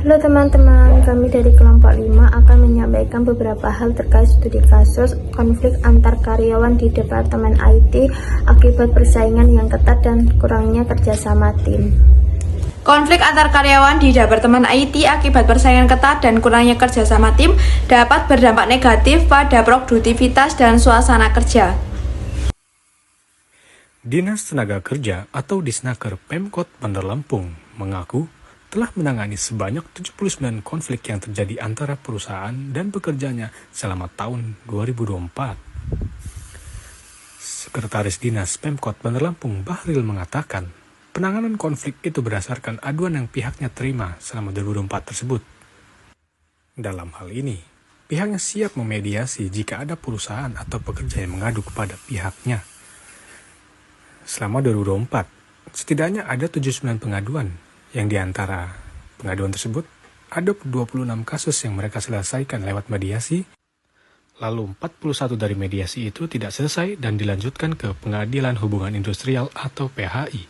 Halo teman-teman, kami dari kelompok 5 akan menyampaikan beberapa hal terkait studi kasus konflik antar karyawan di Departemen IT akibat persaingan yang ketat dan kurangnya kerjasama tim. Konflik antar karyawan di Departemen IT akibat persaingan ketat dan kurangnya kerjasama tim dapat berdampak negatif pada produktivitas dan suasana kerja. Dinas Tenaga Kerja atau Disnaker Pemkot Bandar Lampung mengaku telah menangani sebanyak 79 konflik yang terjadi antara perusahaan dan pekerjanya selama tahun 2024. Sekretaris Dinas Pemkot Bandar Lampung Bahril mengatakan, penanganan konflik itu berdasarkan aduan yang pihaknya terima selama 2024 tersebut. Dalam hal ini, pihaknya siap memediasi jika ada perusahaan atau pekerja yang mengadu kepada pihaknya. Selama 2024, setidaknya ada 79 pengaduan, yang diantara pengaduan tersebut ada 26 kasus yang mereka selesaikan lewat mediasi, lalu 41 dari mediasi itu tidak selesai dan dilanjutkan ke Pengadilan Hubungan Industrial atau PHI.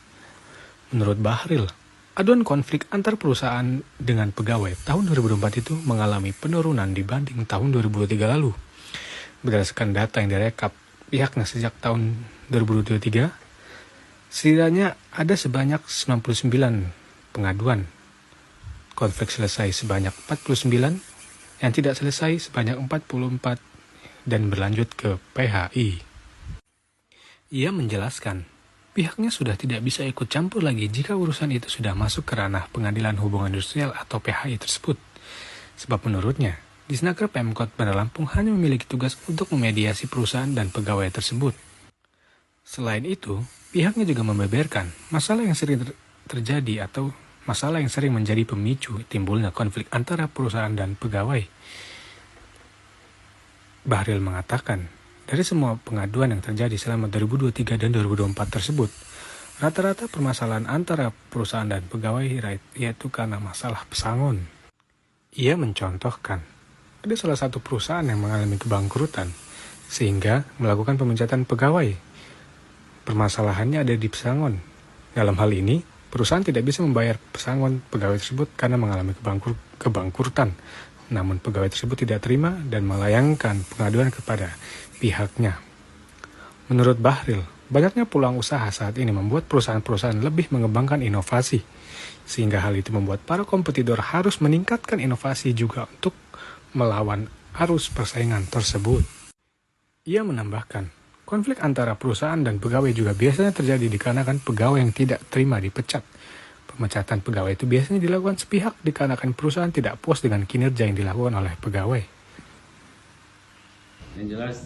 Menurut Bahril, aduan konflik antar perusahaan dengan pegawai tahun 2024 itu mengalami penurunan dibanding tahun 2023 lalu. Berdasarkan data yang direkap pihaknya sejak tahun 2023, setidaknya ada sebanyak 99 pengaduan. Konflik selesai sebanyak 49, yang tidak selesai sebanyak 44, dan berlanjut ke PHI. Ia menjelaskan, pihaknya sudah tidak bisa ikut campur lagi jika urusan itu sudah masuk ke ranah Pengadilan Hubungan Industrial atau PHI tersebut. Sebab menurutnya, Disnaker Pemkot Bandar Lampung hanya memiliki tugas untuk memediasi perusahaan dan pegawai tersebut. Selain itu, pihaknya juga membeberkan masalah yang sering terjadi atau masalah yang sering menjadi pemicu timbulnya konflik antara perusahaan dan pegawai. Bahril mengatakan, dari semua pengaduan yang terjadi selama 2023 dan 2024 tersebut, rata-rata permasalahan antara perusahaan dan pegawai yaitu karena masalah pesangon. Ia mencontohkan, ada salah satu perusahaan yang mengalami kebangkrutan, sehingga melakukan pemecatan pegawai. Permasalahannya ada di pesangon. Dalam hal ini, perusahaan tidak bisa membayar pesangon pegawai tersebut karena mengalami kebangkrutan. Namun pegawai tersebut tidak terima dan melayangkan pengaduan kepada pihaknya. Menurut Bahril, banyaknya peluang usaha saat ini membuat perusahaan-perusahaan lebih mengembangkan inovasi. Sehingga hal itu membuat para kompetitor harus meningkatkan inovasi juga untuk melawan arus persaingan tersebut. Ia menambahkan, konflik antara perusahaan dan pegawai juga biasanya terjadi dikarenakan pegawai yang tidak terima dipecat. Pemecatan pegawai itu biasanya dilakukan sepihak dikarenakan perusahaan tidak puas dengan kinerja yang dilakukan oleh pegawai. Yang jelas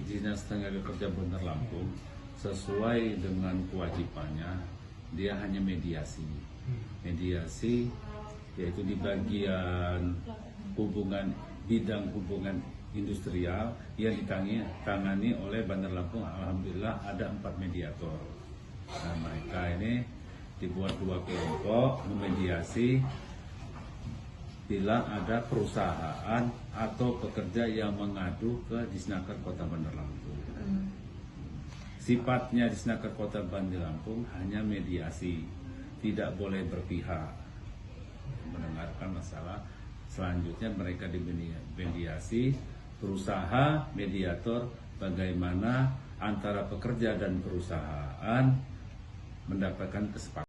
Dinas Tenaga Kerja Bandar Lampung sesuai dengan kewajibannya, dia hanya mediasi. Mediasi yaitu di bagian bidang hubungan industrial yang ditangani oleh Bandar Lampung. Alhamdulillah ada 4 mediator. Nah, mereka ini dibuat 2 kelompok memediasi bila ada perusahaan atau pekerja yang mengadu ke Disnaker Kota Bandar Lampung. Sifatnya Disnaker Kota Bandar Lampung hanya mediasi, tidak boleh berpihak mendengarkan masalah. Selanjutnya mereka dimediasi, berusaha mediator bagaimana antara pekerja dan perusahaan mendapatkan kesepakatan.